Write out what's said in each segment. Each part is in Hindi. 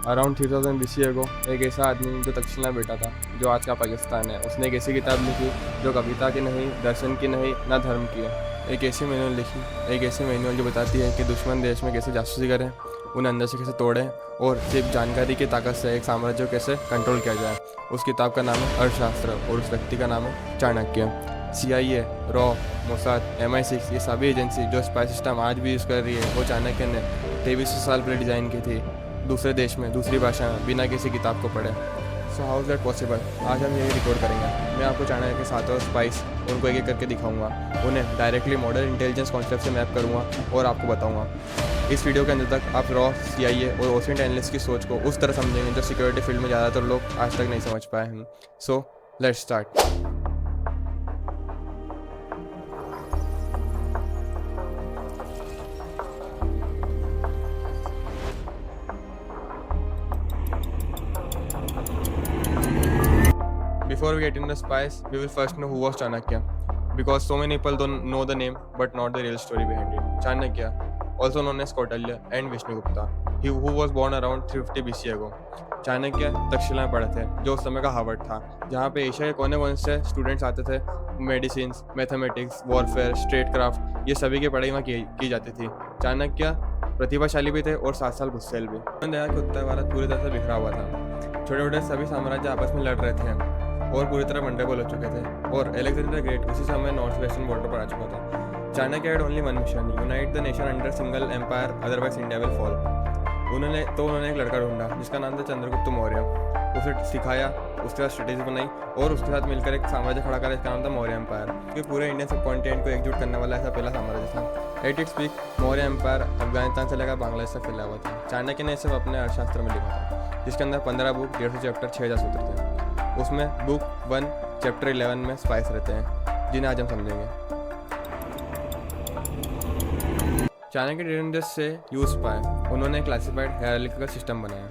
अराउंड 3000 BC अगो एक ऐसा आदमी जो तक्षशिला बैठा था, जो आज का पाकिस्तान है, उसने एक ऐसी किताब लिखी जो कविता की नहीं, दर्शन की नहीं, ना धर्म की है। एक ऐसी मैनुअल लिखी, एक ऐसी मैनुअल जो बताती है कि दुश्मन देश में कैसे जासूसी करें, उन्हें अंदर से कैसे तोड़ें और सिर्फ जानकारी की ताकत से एक साम्राज्य को कैसे कंट्रोल किया जाए। उस किताब का नाम है अर्थशास्त्र और उस व्यक्ति का नाम है Chanakya. CIA, raw, Mossad, MI6 ये सभी एजेंसी जो स्पाई सिस्टम आज भी यूज़ कर रही है, वो चाणक्य ने 2300 साल पहले डिज़ाइन की थी, दूसरे देश में, दूसरी भाषा में, बिना किसी किताब को पढ़े। So how is that possible? आज हम यही रिकॉर्ड करेंगे। मैं आपको चाणक्य के सातों स्पाइस उनको एक एक करके दिखाऊंगा, उन्हें डायरेक्टली मॉडर्न इंटेलिजेंस कॉन्सेप्ट से मैप करूंगा और आपको बताऊंगा। इस वीडियो के अंदर तक आप रॉ, CIA और ओसेंट एनालिस्ट की सोच को उस तरह समझेंगे जो सिक्योरिटी फील्ड में ज़्यादातर लोग आज तक नहीं समझ पाए हैं। So let's start. Before we get into the spies, we will first know who was Chanakya, because so many people don't know the name but not the real story behind it. Chanakya, also known as Kautilya and Vishnugupta, who was born around 350 BC ago. Chanakya Takshashila में पढ़े थे, जो उस समय का हार्वर्ड था, जहाँ पे एशिया के कोने कोने से स्टूडेंट्स आते थे। Medicine, mathematics, warfare, straight craft, ये सभी की पढ़ाई वहाँ की जाती थी। चाणक्य प्रतिभाशाली भी थे और 7 साल गुस्सेल भी। उन्होंने देखा कि उत्तर भारत पूरी तरह से बिखरा हुआ था, छोटे छोटे सभी साम्राज्य आपस में लड़ रहे थे और पूरी तरह वंडरफुल हो चुके थे, और अलेक्जेंडर ग्रेट उसी समय नॉर्थ वेस्टर्न बॉर्डर पर आ चुका था। Chanakya had only one mission, unite the nation under single empire, otherwise India will fall. उन्होंने एक लड़का ढूंढा जिसका नाम था चंद्रगुप्त मौर्य, उसे सिखाया, उसके साथ स्ट्रेटेजी बनाई और उसके साथ मिलकर एक साम्राज्य खड़ा करा जिसका नाम था मौर्य एम्पायर, क्योंकि पूरे इंडियन सब कॉन्टिनेंट को एकजुट करने वाला ऐसा पहला साम्राज्य था। At its peak Maurya empire Afghanistan से लेकर बांग्लादेश तक फैला हुआ था। चाणक्य ने इसे अपने अर्थशास्त्र में लिखा था, जिसके अंदर 15 बुक, 150 चैप्टर, 6000 सूत्र थे। उसमें बुक 1 चैप्टर 11 में स्पाइस रहते हैं, जिन्हें आज हम समझेंगे। Chanakya didn't just say use spy, उन्होंने क्लासिफाइड हायरार्किकल सिस्टम बनाया,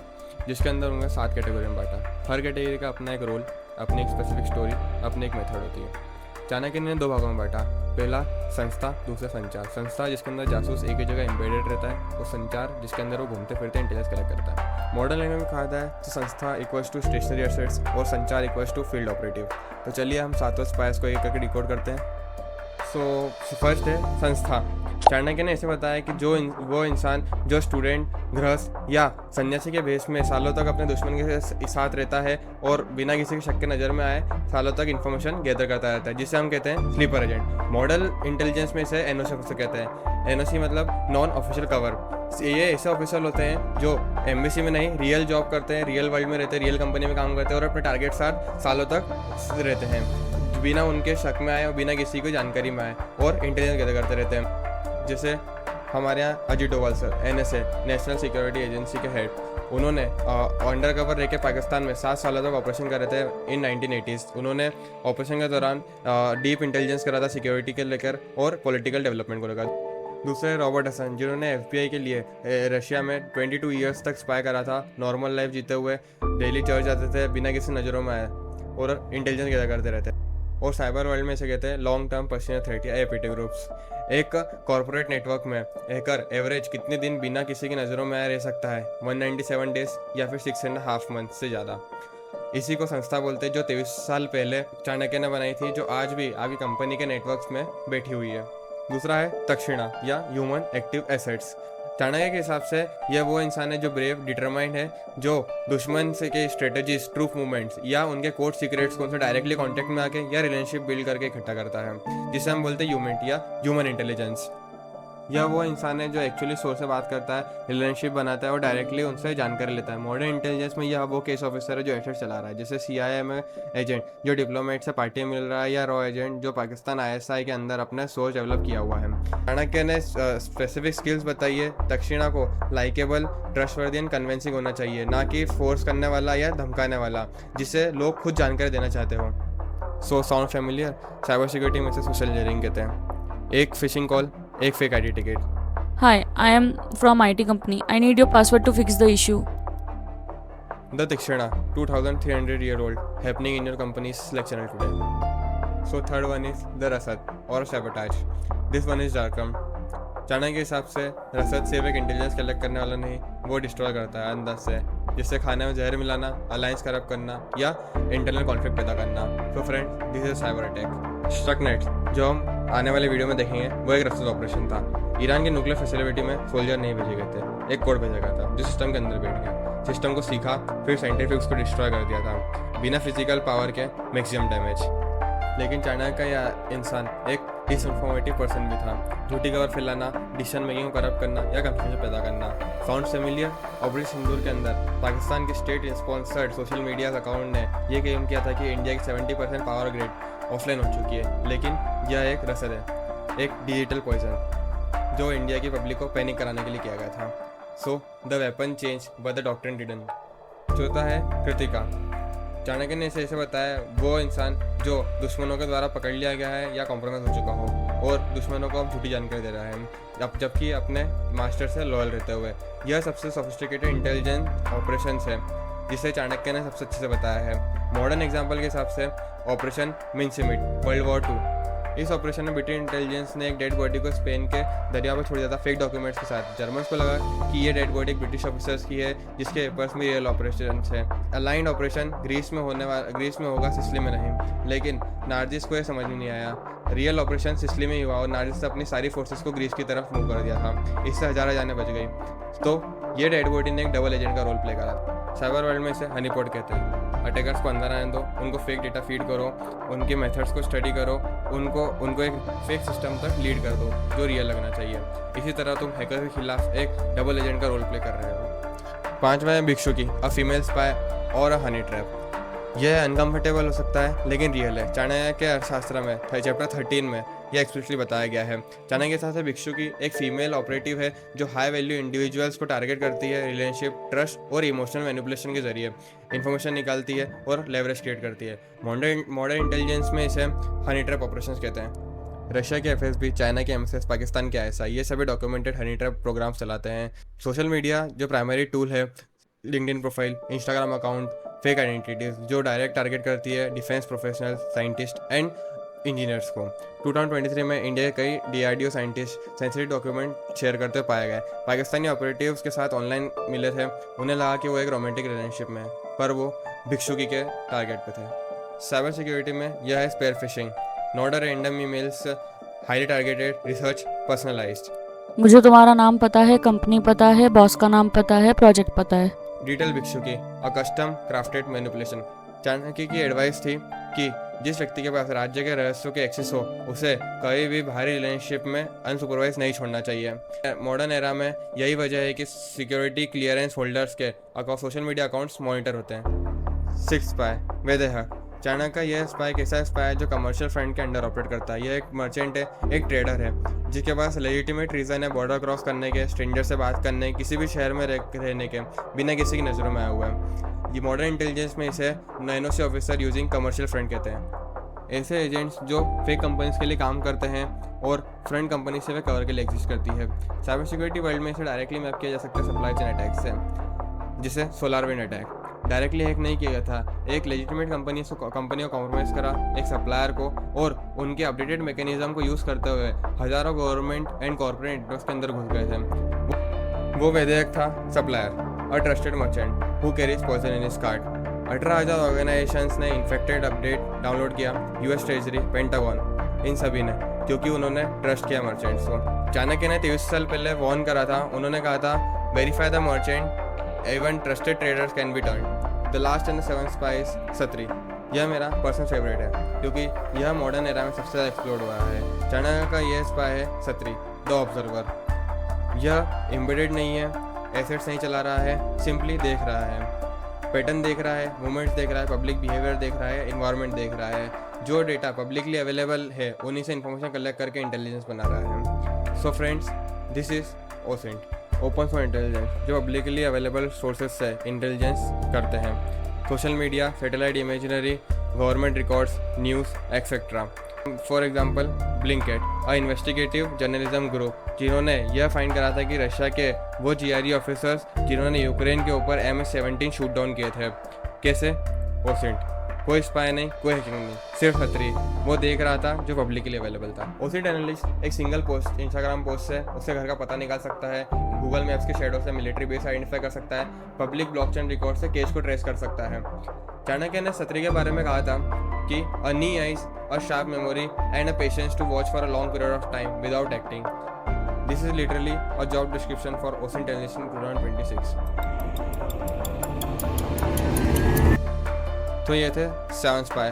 जिसके अंदर उन्होंने 7 कैटेगरी में बांटा। हर कैटेगरी का अपना एक रोल, अपनी एक स्पेसिफिक स्टोरी, अपनी एक मेथड होती है। चाणक्य ने 2 भागों में बांटा, पहला संस्था, दूसरा संचार। संस्था जिसके अंदर जासूस एक ही जगह एम्बेडेड रहता है, और संचार जिसके अंदर वो घूमते फिरते इंटेलिजेंस कलेक्ट करता है। मॉडर्न लैंग्वेज में कहा जाता है तो संस्था इक्वल्स टू स्टेशनरी एसेट्स और संचार इक्वल्स टू फील्ड ऑपरेटिव। तो चलिए हम सातों स्पाइस को एक करके डिकोड करते हैं। सो फर्स्ट है संस्था। चाणक्य ने ऐसे बताया कि वो इंसान जो स्टूडेंट, गृहस्थ या सन्यासी के भेष में सालों तक अपने दुश्मन के साथ रहता है और बिना किसी के शक के नज़र में आए सालों तक इन्फॉर्मेशन गैदर करता रहता है, जिसे हम कहते हैं स्लीपर एजेंट। मॉडल इंटेलिजेंस में इसे NOC कहते हैं। NOC मतलब नॉन ऑफिशियल कवर। ये ऐसे ऑफिसर होते हैं जो एम्बेसी में नहीं, रियल जॉब करते हैं, रियल वर्ल्ड में रहते हैं, रियल कंपनी में काम करते हैं और अपने टारगेट साथ सालों तक रहते हैं, बिना उनके शक में आए और बिना किसी को जानकारी में आए, और इंटेलिजेंस गैदर करते रहते हैं। जैसे हमारे यहाँ Ajit Doval sir, NSA national security agency के हेड, उन्होंने अंडर कवर रह के पाकिस्तान में 7 सालों तक ऑपरेशन कर रहे थे इन 1980s। उन्होंने ऑपरेशन के दौरान डीप इंटेलिजेंस करा था सिक्योरिटी के लेकर और पॉलिटिकल डेवलपमेंट को लेकर। दूसरे रॉबर्ट हसन, जिन्होंने FBI के लिए रशिया में 22 ईयर्स तक स्पाई करा था, नॉर्मल लाइफ जीते हुए डेली चर्च जाते थे, बिना किसी नज़रों में आए और इंटेलिजेंस गैदर करते रहते। और साइबर वर्ल्ड में इसे कहते हैं लॉन्ग टर्म पर्सनल थ्रेट या APT ग्रुप्स। एक कॉर्पोरेट नेटवर्क में हैकर एवरेज कितने दिन बिना किसी की नज़रों में आए रह सकता है? 197 डेज या फिर 6.5 मंथ से ज़्यादा। इसी को संस्था बोलते हैं, जो 23 साल पहले चाणक्य ने बनाई थी, जो आज भी आपकी कंपनी के नेटवर्क्स में बैठी हुई है। दूसरा है तक्षशिला या ह्यूमन एक्टिव एसेट्स। चाणक्य के हिसाब से यह वो इंसान है जो ब्रेव, डिटरमाइंड है, जो दुश्मन से के स्ट्रेटजीज, ट्रूथ मूवमेंट्स या उनके कोड सीक्रेट्स को उनसे डायरेक्टली कांटेक्ट में आके या रिलेशनशिप बिल्ड करके इकट्ठा करता है, जिसे हम बोलते हैं ह्यूमन या ह्यूमन इंटेलिजेंस। यह वो इंसान है जो एक्चुअली सोर्स से बात करता है, रिलेशनशिप बनाता है और डायरेक्टली उनसे जानकारी लेता है। मॉडर्न इंटेलिजेंस में यह वो केस ऑफिसर है जो एसेट चला रहा है, जैसे CIA में एजेंट जो डिप्लोमेट से पार्टी मिल रहा है, या रॉ एजेंट जो पाकिस्तान ISI के अंदर अपना सोच डेवलप किया हुआ है। चाणक्य ने स्पेसिफिक स्किल्स बताई है। तक्षशिला को लाइकेबल, ट्रस्टवर्दी एंड कन्विंसिंग होना चाहिए, ना कि फोर्स करने वाला या धमकाने वाला, जिसे लोग खुद जानकारी देना चाहते हो। So sound familiar? Cyber security में से सोशल इंजीनियरिंग कहते हैं। एक फिशिंग कॉल, एक fake ID ticket. Hi, I am from IT company. I need your password to fix the issue. The Tikshana, 2300-year-old, happening in your company's Slack channel today. So third one is the Rasad or sabotage. This one is Darkham. Chanakya के हिसाब से रसद सिर्फ एक इंटेलिजेंस कलेक्ट करने वाला नहीं, वो डिस्ट्रॉय करता है अंदर से, जिससे खाने में जहर मिलाना, अलायंस करप्ट करना या इंटरनल कॉन्फ्लिक्ट पैदा करना। तो friends, this is cyber attack. Stuxnet, जो हम आने वाले वीडियो में देखेंगे, वो एक रसूल ऑपरेशन था। ईरान की न्यूक्लियर फैसिलिटी में सोल्जर नहीं भेजे गए थे, एक कोड भेजा गया था जो सिस्टम के अंदर बैठ गया, सिस्टम को सीखा, फिर साइंटिफिक उसको डिस्ट्रॉय कर दिया था बिना फिजिकल पावर के मैक्सिमम डैमेज। लेकिन चाइना का यह इंसान एक डिसइंफॉर्मेटिव पर्सन भी था। झूठी खबर फैलाना, डिसीजन मेकिंग को करप्ट करना या कंफ्यूजन पैदा करना। Sound familiar? ऑपरेशन सिंदूर के अंदर पाकिस्तान के state sponsored social media account ने यह क्लेम किया था कि इंडिया की 70% पावर ग्रिड ऑफलाइन हो चुकी है, लेकिन यह एक रसद है, एक डिजिटल पॉइजन जो इंडिया की पब्लिक को पैनिक कराने के लिए किया गया था। So the weapon change but the doctrine didn't. चौथा है कृतिका। चाणक्य ने इसे ऐसे बताया, वो इंसान जो दुश्मनों के द्वारा पकड़ लिया गया है या कॉम्प्रोमाइज हो चुका हो और दुश्मनों को अब झूठी जानकारी दे रहा है, जबकि अपने मास्टर से लॉयल रहते हुए। यह सबसे सोफिस्टिकेटेड इंटेलिजेंस ऑपरेशन है जिसे चाणक्य ने सबसे अच्छे से बताया है। मॉडर्न एग्जाम्पल के हिसाब से ऑपरेशन मिन्सिमिट, वर्ल्ड वॉर 2। इस ऑपरेशन में ब्रिटिश इंटेलिजेंस ने एक डेड बॉडी को स्पेन के दरिया पर छोड़ दिया था फेक डॉक्यूमेंट्स के साथ। जर्मन्स को लगा कि ये डेड बॉडी एक ब्रिटिश ऑफिसर्स की है जिसके पेपर्स में रियल ऑपरेशन है। अलाइंड ऑपरेशन ग्रीस में होगा, सिसिली में नहीं। लेकिन नार्जिस को यह समझ में नहीं आया। रियल ऑपरेशन सिसिली में ही हुआ और नार्जिस ने अपनी सारी फोर्सेस को ग्रीस की तरफ मूव कर दिया था। इससे हजारों जानें बच गई। तो ये डेड बॉडी ने एक डबल एजेंट का रोल प्ले करा। साइबर वर्ल्ड में इसे हनीपॉट कहते हैं। अटैकर्स को अंदर आने दो, उनको फेक डेटा फीड करो, उनके मेथड्स को स्टडी करो, उनको एक फेक सिस्टम तक लीड कर दो जो रियल लगना चाहिए। इसी तरह तुम हैकर के खिलाफ एक डबल एजेंट का रोल प्ले कर रहे हो। पांचवा है भिक्षुकी, अ फीमेल स्पाई और अ हनी ट्रैप। यह अनकंफर्टेबल हो सकता है लेकिन रियल है। चाणक्य के अर्थशास्त्र में चैप्टर 13 में यह एक्सप्लिसिटली बताया गया है। चाणक्य के साथ भिक्षुकी एक फीमेल ऑपरेटिव है जो हाई वैल्यू इंडिविजुअल्स को टारगेट करती है, रिलेशनशिप, ट्रस्ट और इमोशनल मैनिपुलेशन के जरिए इन्फॉर्मेशन निकालती है और लेवरेज क्रिएट करती है। मॉडर्न इंटेलिजेंस में इसे हनी ट्रैप ऑपरेशंस कहते हैं। रशिया के एफएसबी, चाइना के एमएसएस, पाकिस्तान के आईएसआई, ये सभी डॉक्यूमेंटेड हनी ट्रैप प्रोग्राम चलाते हैं। सोशल मीडिया जो प्राइमरी टूल है, LinkedIn profile, Instagram account, fake identities जो डायरेक्ट टारगेट करती है defence professional, scientist and engineers को। 2023 में इंडिया के कई DRDO scientist sensitive document share करते पाए गए। पाकिस्तानी ऑपरेटिव्स के साथ ऑनलाइन मिले थे, उन्हें लगा कि वो एक रोमांटिक रिलेशनशिप में, पर वो भिक्षुकी के टारगेट पे थे। साइबर सिक्योरिटी में यह है spear phishing, not a random emails, highly targeted, research, personalized. मुझे तुम्हारा नाम पता है, कंपनी पता है, बॉस का नाम पता है, प्रोजेक्ट पता है। डिटेल भिक्षुकी, a custom crafted manipulation. Chanakya की एडवाइस थी कि जिस व्यक्ति के पास राज्य के रहस्यों के एक्सेस हो उसे कभी भी बाहरी रिलेशनशिप में अनसुपरवाइज नहीं छोड़ना चाहिए। मॉडर्न एरा में यही वजह है कि सिक्योरिटी क्लियरेंस होल्डर्स के सोशल मीडिया अकाउंट्स मॉनिटर होते हैं। 6 स्पाई, वेदेह। चाणक्य का यह स्पाई एक ऐसा स्पाई है जो कमर्शियल फ्रंट के अंडर ऑपरेट करता है। यह एक मर्चेंट है, एक ट्रेडर है जिसके पास लेजिटिमेट रीज़न है बॉर्डर क्रॉस करने के, स्ट्रेंजर से बात करने, किसी भी शहर में रहने के, बिना किसी की नज़रों में आया हुआ है। ये मॉडर्न इंटेलिजेंस में इसे NOC officer using commercial front कहते हैं। ऐसे एजेंट्स जो फेक कंपनीज के लिए काम करते हैं और फ्रंट कंपनी से वे कवर के लिए एग्जिस्ट करती है। साइबर सिक्योरिटी वर्ल्ड में इसे डायरेक्टली मैप किया जा सकता है सप्लाई चेन अटैक से, जिसे सोलारविंड अटैक। डायरेक्टली हैक नहीं किया गया था, एक लेजिटिमेट कंपनी को कॉम्प्रोमाइज करा, एक सप्लायर को, और उनके अपडेटेड मैकेनिज्म को यूज़ करते हुए हज़ारों गवर्नमेंट एंड कॉर्पोरेट नेटवर्क्स के अंदर घुस गए थे। वो वैदेहक था supplier, a trusted merchant who carries poison in his cart. 18,000 organizations ने इन्फेक्टेड अपडेट डाउनलोड किया, US ट्रेजरी, पेंटागन, इन सभी ने, क्योंकि उन्होंने ट्रस्ट किया मर्चेंट्स को। चाणक्य ने 23 साल पहले वॉर्न करा था। उन्होंने कहा था, verify the merchant, even trusted traders can be turn. The last and the 7th spy is सत्री। यह मेरा पर्सनल फेवरेट है क्योंकि यह मॉडर्न एरा में सबसे ज़्यादा एक्सप्लोर हुआ है। चाणक्य का यह स्पाई है सत्री, द ऑब्जर्वर। यह एम्बेडेड नहीं है, एसेट्स नहीं चला रहा है, सिंपली देख रहा है, पैटर्न देख रहा है, मूवमेंट्स देख रहा है, पब्लिक बिहेवियर देख रहा है, इन्वायरमेंट देख रहा है। जो डेटा पब्लिकली अवेलेबल है उन्हीं से इन्फॉर्मेशन कलेक्ट करके इंटेलिजेंस बना रहा है। So friends, this is OSINT, open for intelligence, जो पब्लिकली अवेलेबल सोर्सेज से इंटेलिजेंस करते हैं। Social media, satellite imaginary, government records, news etcetera. For example Blinkit, a investigative journalism group, जिन्होंने यह फाइंड करा था कि रशिया के वो GRE ऑफिसर्स जिन्होंने यूक्रेन के ऊपर MS-17 शूट डाउन किए थे। कैसे? OSINT, कोई स्पाई नहीं, कोई हैकिंग नहीं, सिर्फ खतरी वो देख रहा था जो पब्लिकली अवेलेबल था। ओसिंट एनालिस्ट एक सिंगल पोस्ट, इंस्टाग्राम पोस्ट से उससे घर का पता निकाल सकता है, गूगल मैप्स के शेडो से मिलिट्री बेस आइडेंटिफाई कर सकता है, पब्लिक ब्लॉकचेन रिकॉर्ड से केस को ट्रेस कर सकता है। चाणक्य ने सत्री के बारे में कहा था कि a keen eyes, a sharp memory and a patience to watch for a long period of time without acting. This is literally a job description for OSINT analyst in 2026। तो ये थे 7 स्पाई।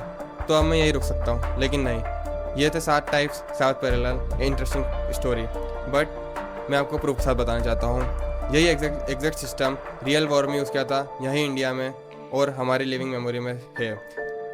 तो अब मैं यही रुक सकता हूँ, लेकिन नहीं, ये थे 7 types, 7 parallel interesting story. But मैं आपको प्रूफ के साथ बताना चाहता हूँ, यही एग्जैक्ट सिस्टम रियल वॉर में यूज़ किया था यहीं इंडिया में और हमारी लिविंग मेमोरी में है।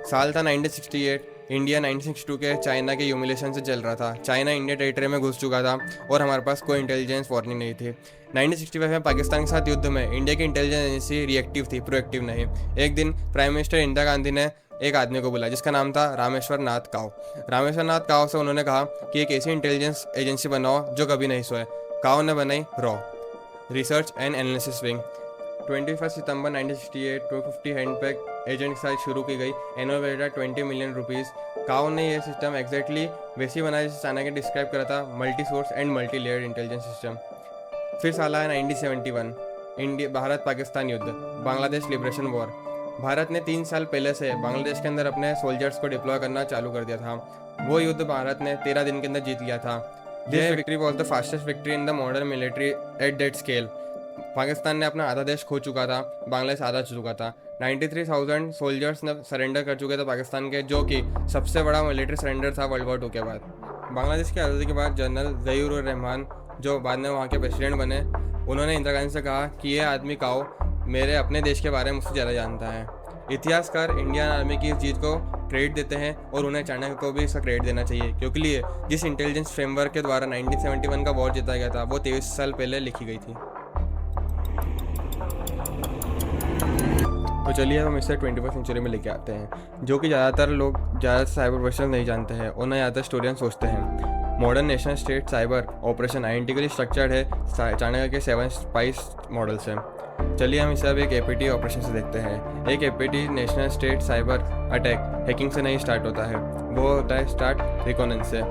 साल था 1968, इंडिया 1962 के चाइना के ह्यूमिलेशन से चल रहा था। चाइना इंडिया टेरिटरी में घुस चुका था और हमारे पास कोई इंटेलिजेंस वार्निंग नहीं थी। 1965 में पाकिस्तान के साथ युद्ध में इंडिया की इंटेलिजेंस एजेंसी रिएक्टिव थी, प्रोएक्टिव नहीं। एक दिन प्राइम मिनिस्टर इंदिरा गांधी ने एक आदमी को बुलाया जिसका नाम था रामेश्वर नाथ काव। रामेश्वर नाथ काव से उन्होंने कहा कि एक ऐसी इंटेलिजेंस एजेंसी बनाओ जो कभी नहीं सोए। काव ने बनाई रॉ, रिसर्च एंड एनालिसिस विंग। 21 सितंबर 1968 250 हैंडपैक एजेंट के साथ शुरू की गई। Annual budget 20 million rupees. Kao ने यह सिस्टम एग्जैक्टली वैसे ही बनाया जैसे चाणक्य ने डिस्क्राइब करा था, multi source and multi layered intelligence system. फिर साल आया 1971, इंडिया भारत पाकिस्तान युद्ध, बांग्लादेश लिबरेशन वॉर। भारत ने 3 साल पहले से बांग्लादेश के अंदर अपने सोल्जर्स को डिप्लॉय करना चालू कर दिया था। वो युद्ध भारत ने 13 दिन के अंदर जीत लिया था। This victory was the fastest victory in the modern military at that scale. Pakistan ने अपना आधा देश खो चुका था, बांग्लादेश आधा चुका था। 93,000 सोल्जर्स ने सरेंडर कर चुके थे पाकिस्तान के, जो कि सबसे बड़ा मिलिट्री सरेंडर था वर्ल्ड वॉर 2 के बाद। बांग्लादेश की आज़ादी के बाद जनरल ज़हीर रहमान, जो बाद में वहाँ के प्रेसिडेंट बने, उन्होंने इंदिरा गांधी से कहा कि ये आदमी काओ मेरे अपने देश के बारे में मुझसे ज़्यादा जानता है। इतिहासकार इंडियन आर्मी की इस जीत को क्रेडिट देते हैं और उन्हें चाणक्य को भी इसका क्रेडिट देना चाहिए, क्योंकि लिए जिस इंटेलिजेंस फ्रेमवर्क के द्वारा 1971 का वॉर जीता गया था वो 23 साल पहले लिखी गई थी। तो चलिए हम इसे 21st सेंचुरी में लेके आते हैं, जो कि ज़्यादातर लोग ज़्यादा साइबर प्रोफेशनल नहीं जानते हैं और न ज़्यादातर स्टूडेंट सोचते हैं। Modern national state cyber operation identically structured है चाणक्य के 7 स्पाइस मॉडल से। चलिए हम इसे अब एक एपीटी ऑपरेशन से देखते हैं। एक APT national state cyber attack hacking से नहीं स्टार्ट होता है, वो होता है स्टार्ट रिकॉनेंस से।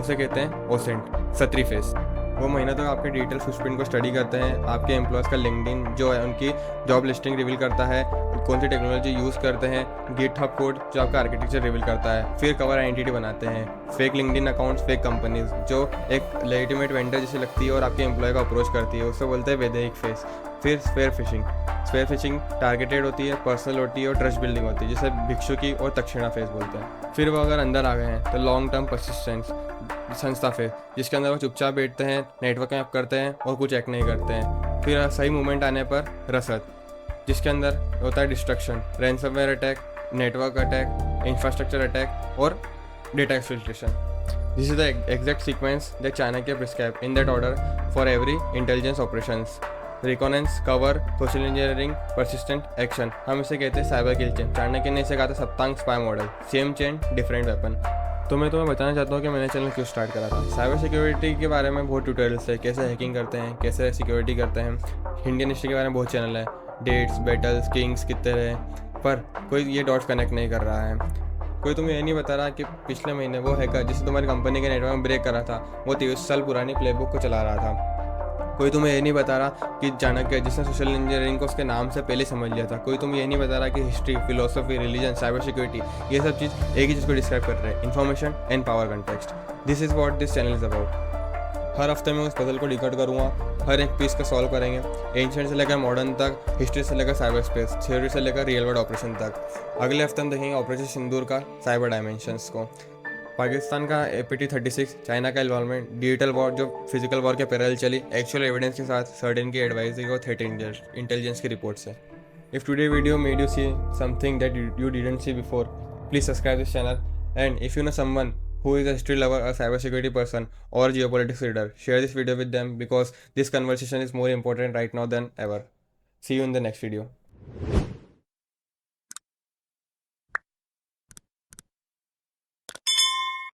उसे कहते हैं ओसेंट, सत्री फेस। वो महीना तक आपके डिजिटल फुटप्रिंट को स्टडी करते हैं, आपके एम्प्लॉयज़ का लिंक्डइन जो है उनकी जॉब लिस्टिंग रिवील करता है, कौन सी टेक्नोलॉजी यूज़ करते हैं, गिटहब कोड जो आपका आर्किटेक्चर रिवील करता है। फिर कवर आइडेंटिटी बनाते हैं, fake LinkedIn accounts, fake companies जो एक लेजिटिमेट वेंडर जैसी लगती है और आपके एम्प्लॉय को अप्रोच करती है, उसे बोलते हैं वैदेहिक फेस। फिर sphere fishing. Sphere fishing targeted होती है, पर्सनल होती है और ट्रस्ट बिल्डिंग होती है, जिसे भिक्षुकी और दक्षिणा फेस बोलते हैं। फिर वो अगर अंदर आ गए हैं तो लॉन्ग टर्म परसिस्टेंस संस्था फेस, जिसके अंदर वो चुपचाप बैठते हैं, नेटवर्क ऐप करते हैं और कुछ एक्ट नहीं करते हैं। फिर सही मूवमेंट आने पर रसद, जिसके अंदर होता है destruction, ransomware attack, network attack, infrastructure attack और data exfiltration. This is the exact sequence that Chanakya prescribe in that order for every intelligence operations. Reconnaissance, cover, social engineering, persistent action. हम इसे कहते हैं साइबर किल चेन। चाणक्य ने इसे कहा था Saptanga spy model, same chain different weapon. तो मैं तुम्हें बताना चाहता हूँ कि मैंने चैनल क्यों स्टार्ट करा था। साइबर सिक्योरिटी के बारे में बहुत ट्यूटोरियल्स है, कैसे हैकिंग करते हैं, कैसे सिक्योरिटी करते हैं। इंडियन हिस्ट्री के बारे में बहुत चैनल है, डेट्स, बैटल्स, किंग्स कितने रहे, पर कोई ये डॉट्स कनेक्ट नहीं कर रहा है। कोई तुम्हें ये नहीं बता रहा कि पिछले महीने वो हैकर जिसने तुम्हारी कंपनी के नेटवर्क में ब्रेक करा था वो 23 साल पुरानी प्लेबुक को चला रहा था। कोई तुम्हें ये नहीं बता रहा कि चाणक्य जिसने सोशल इंजीनियरिंग को उसके नाम से पहले समझ लिया था। कोई तुम्हें ये नहीं बता रहा कि history, philosophy, religion, cyber security, ये सब चीज़ एक ही चीज़ को डिस्क्राइब कर रहे हैं, information and power context. This is what this channel is about. हर हफ्ते में उस पजल को डिकोड करूँगा, हर एक पीस का सॉल्व करेंगे, एंशिएंट से लेकर मॉडर्न तक, हिस्ट्री से लेकर साइबर स्पेस, थ्योरी से लेकर रियल वर्ल्ड ऑपरेशन तक। अगले हफ्ते हम देखेंगे ऑपरेशन सिंदूर का साइबर डायमेंशंस को, पाकिस्तान का APT 36, चाइना का इन्वॉल्वमेंट, डिजिटल वॉर जो फिजिकल वॉर के पैरेलल चली, एक्चुअल एविडेंस के साथ, सर्टेन की एडवाइजरी और थ्रेट इंटेलिजेंस की रिपोर्ट से। If today video made you see something that you didn't see before, please subscribe this channel, and if you know someone who is a history lover, a cybersecurity person, or geopolitics reader, share this video with them because this conversation is more important right now than ever. See you in the next video.